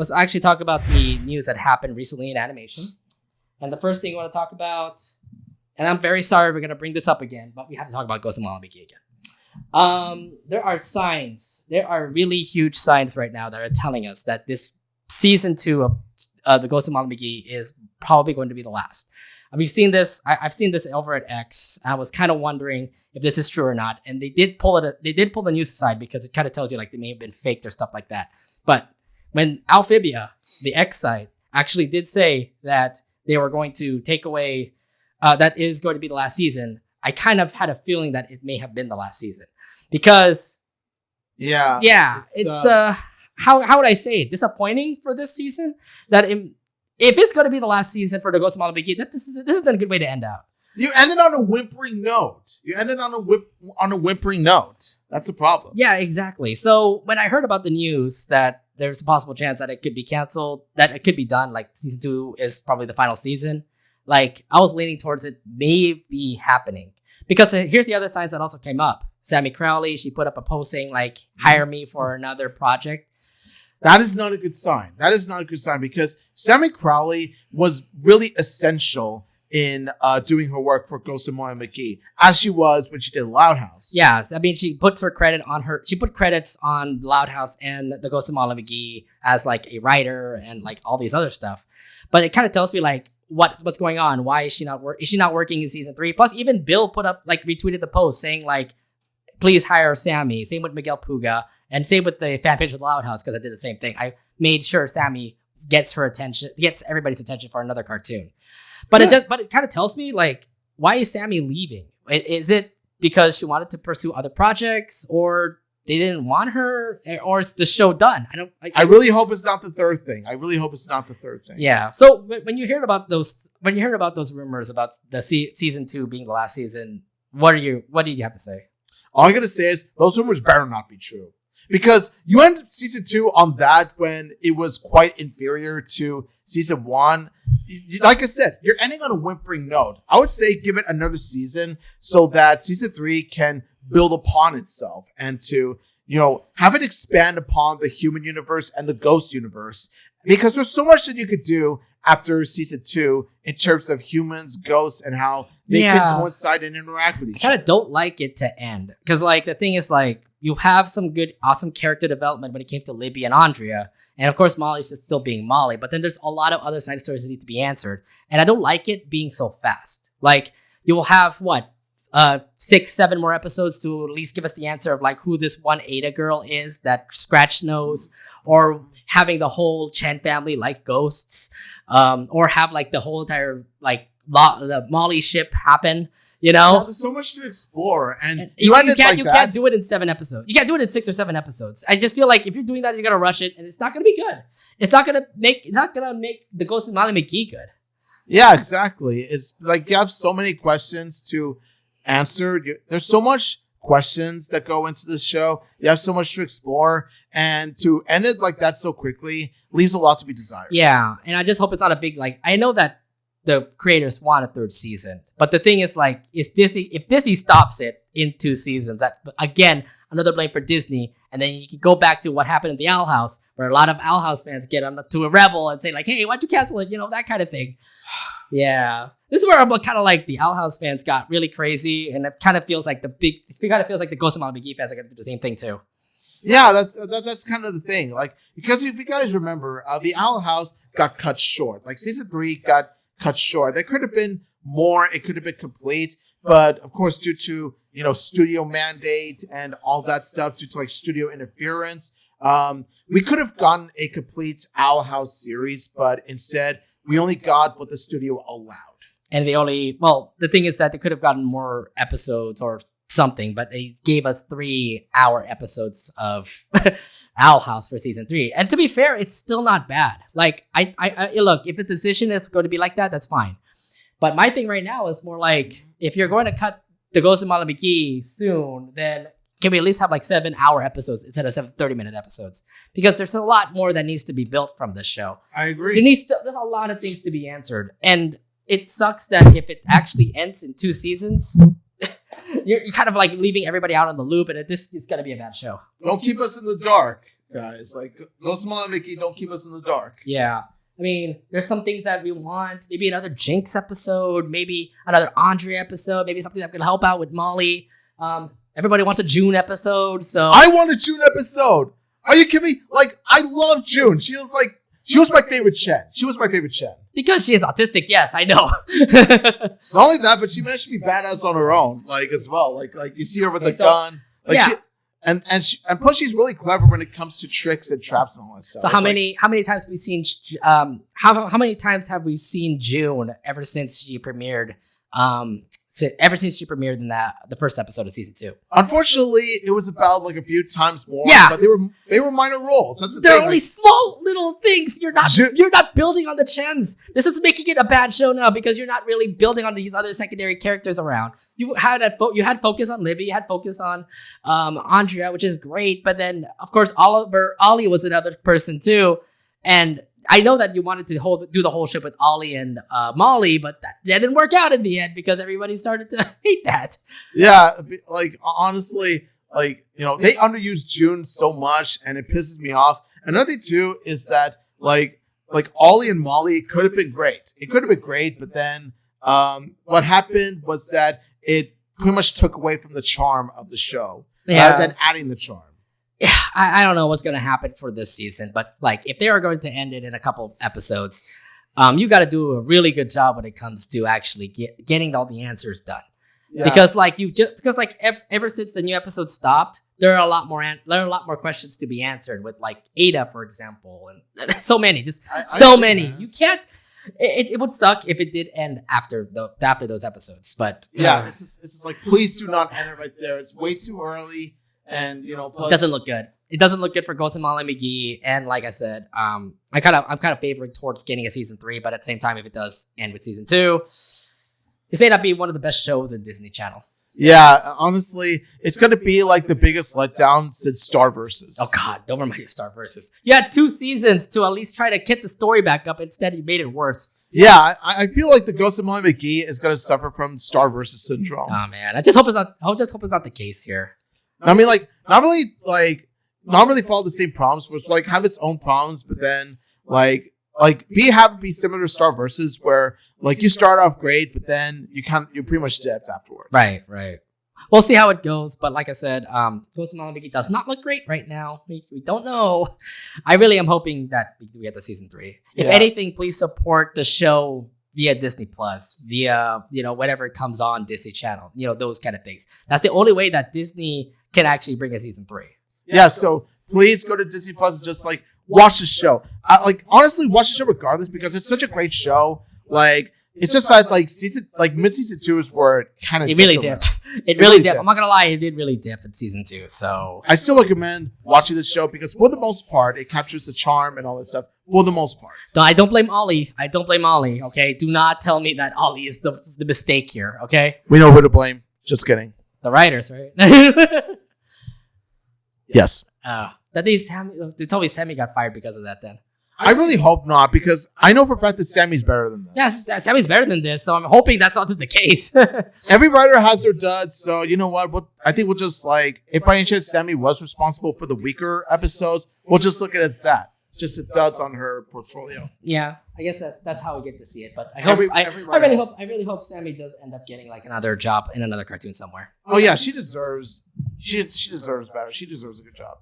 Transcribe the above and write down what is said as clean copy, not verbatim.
let's actually talk about the news that happened recently in animation. And the first thing I want to talk about, and I'm very sorry we're going to bring this up again, but we have to talk about Ghost and Molly Mcgee again. There are signs. There are really huge signs right now that are telling us that this season 2 of the Ghost and Molly Mcgee is probably going to be the last. We've seen this. I've seen this over at X. I was kind of wondering if this is true or not. And they did pull it. They did pull the news aside because it kind of tells you like they may have been faked or stuff like that. But when Alphibia, the X site, actually did say that they were going to take away, that is going to be the last season, I kind of had a feeling that it may have been the last season because, yeah, it's how would I say it? Disappointing for this season that if it's going to be the last season for the Ghost of Molly Mcgee, this isn't a good way to end out. You ended on a whimpering note. On a whimpering note. That's the problem. Yeah, exactly. So when I heard about the news that there's a possible chance that it could be canceled, that it could be done, like season 2 is probably the final season, like I was leaning towards it may be happening. Because here's the other signs that also came up. Sammy Crowley, she put up a post saying like, hire me for another project. That is not a good sign. That is not a good sign because Sammy Crowley was really essential in doing her work for Ghost and Molly Mcgee, as she was when she did Loud House. Yeah, I mean, she put credits on Loud House and the Ghost and Molly Mcgee as like a writer and like all these other stuff. But it kind of tells me like what's going on. Why is she not working in season 3? Plus, even Bill put up like retweeted the post saying like, please hire Sammy. Same with Miguel Puga. And same with the fan page of the Loud House, because I did the same thing. I made sure Sammy gets everybody's attention for another cartoon. But it kind of tells me, like, why is Sammy leaving? Is it because she wanted to pursue other projects, or they didn't want her, or is the show done? I really hope it's not the third thing. Yeah. So when you hear about those rumors about the season 2 being the last season, what do you have to say? All I gotta say is those rumors better not be true. Because you ended season 2 on that when it was quite inferior to season 1. Like I said, you're ending on a whimpering note. I would say give it another season so that season 3 can build upon itself and to, have it expand upon the human universe and the ghost universe. Because there's so much that you could do after season 2 in terms of humans, ghosts, and how they can coincide and interact with each other. I kind of don't like it to end. Because like the thing is like, you have some good, awesome character development when it came to Libby and Andrea. And of course, Molly's just still being Molly. But then there's a lot of other side stories that need to be answered. And I don't like it being so fast. Like, you will have, 6-7 more episodes to at least give us the answer of, like, who this one Ada girl is that Scratch knows. Or having the whole Chen family like ghosts. Or have, like, the whole entire, like, the Molly ship happen, Yeah, there's so much to explore, and you can't do it in 7 episodes. You can't do it in 6 or 7 episodes. I just feel like if you're doing that, you're gonna rush it, and it's not gonna be good. It's not gonna make the Ghost and Molly Mcgee good. Yeah, exactly. It's like you have so many questions to answer. There's so much questions that go into this show. You have so much to explore, and to end it like that so quickly leaves a lot to be desired. Yeah, and I just hope it's not a big I know that the creators want a 3rd season. But the thing is, like, if Disney stops it in 2 seasons, that, again, another blame for Disney. And then you can go back to what happened in the Owl House, where a lot of Owl House fans get to a rebel and say, like, hey, why'd you cancel it? That kind of thing. Yeah. This is where I'm kind of like the Owl House fans got really crazy. And it kind of feels like the Ghost and Molly Mcgee fans are going to do the same thing, too. Yeah, that's kind of the thing. Like, because if you guys remember, the Owl House got cut short. Like, season 3 got cut short. There could have been more. It could have been complete. But, of course, due to, studio mandate and all that stuff, due to, like, studio interference, we could have gotten a complete Owl House series, but instead, we only got what the studio allowed. And the thing is that they could have gotten more episodes or something, but they gave us 3-hour episodes of Owl House for season 3. And to be fair, it's still not bad. Like, I look, if the decision is going to be like that, that's fine. But my thing right now is more like, if you're going to cut the Ghost and Molly Mcgee soon, then can we at least have like 7-hour episodes instead of 30-minute episodes? Because there's a lot more that needs to be built from this show. I agree. There's a lot of things to be answered. And it sucks that if it actually ends in 2 seasons, you're kind of like leaving everybody out on the loop, and this is going to be a bad show. Don't keep us in the dark. guys. Like, Ghost and Molly Mcgee, don't keep us in the dark. Yeah. I mean, there's some things that we want. Maybe another Jinx episode. Maybe another Andre episode. Maybe something that can help out with Molly. Everybody wants a June episode, so... I want a June episode! Are you kidding me? Like, I love June. She was my favorite Chen. Because she is autistic, yes, I know. Not only that, but she managed to be badass on her own, like, as well. Like you see her with the gun. Like, yeah. And plus she's really clever when it comes to tricks and traps and all that stuff. So how many times have we seen how many times have we seen June ever since she premiered in the first episode of season 2? Unfortunately, it was about like a few times more. Yeah, but they were minor roles. That's the They're thing. only small little things. You're not building on the Chens. This is making it a bad show now because you're not really building on these other secondary characters around. You had focus on Libby, you had focus on Andrea, which is great. But then of course Ollie was another person too, and I know that you wanted to do the whole ship with Ollie and Molly, but that didn't work out in the end because everybody started to hate that. Yeah, like honestly, like, you know, they underused June so much and it pisses me off. Another thing too is that like Ollie and Molly could have been great. It could have been great, but then what happened was that it pretty much took away from the charm of the show rather than adding the charm. Yeah, I don't know what's going to happen for this season, but like if they are going to end it in a couple of episodes, you got to do a really good job when it comes to actually getting all the answers done. Yeah. Because ever since the new episode stopped, there are a lot more questions to be answered with like Ada, for example, and so many, many. You can't. It would suck if it did end after those episodes, but yeah, it's just like, please do not end it right there. It's way too early. And plus, it doesn't look good. It doesn't look good for Ghost and Molly Mcgee. And like I said, I'm kind of favoring towards getting a season 3. But at the same time, if it does end with season 2, this may not be one of the best shows in Disney Channel. Yeah, honestly, it's gonna be like the biggest letdown since Star Versus. Oh God, don't remind me of Star Versus. You had 2 seasons to at least try to get the story back up. Instead, you made it worse. Yeah, I feel like the Ghost and Molly Mcgee is gonna suffer from Star Versus syndrome. Oh man, I just hope it's not the case here. I mean, like, not really follow the same problems, but like have its own problems, but then like be similar to Star Versus, where like you start off great, but then you pretty much dipped afterwards. Right. We'll see how it goes, but like I said, Ghost and Molly Mcgee does not look great right now. We don't know. I really am hoping that we get the season 3. If anything, please support the show via Disney Plus, via whatever comes on Disney Channel, those kind of things. That's the only way that Disney can actually bring a season 3. Yeah, so please go to Disney Plus and just like watch the show. Honestly, watch the show regardless because it's such a great show. Like, it's just that like mid-season 2 is where it kind of really dipped. It really dipped. I'm not gonna lie, it did really dip in season 2. So I still recommend watching the show because for the most part, it captures the charm and all that stuff. For the most part, I don't blame Ollie. Okay, do not tell me that Ollie is the mistake here. Okay, we know who to blame. Just kidding. The writers, right? Yes. They told me Sammy got fired because of that. Then I really hope not, because I know for a fact that Sammy's better than this. Yeah, Sammy's better than this, so I'm hoping that's not the case. Every writer has their duds, so you know what? I think we'll just like, if by any chance Sammy was responsible for the weaker episodes, we'll just look at it as that. Just the duds on her portfolio. Yeah, I guess that's how we get to see it. But I really hope Sammy does end up getting like another job in another cartoon somewhere. Oh yeah, she deserves better. She deserves a good job.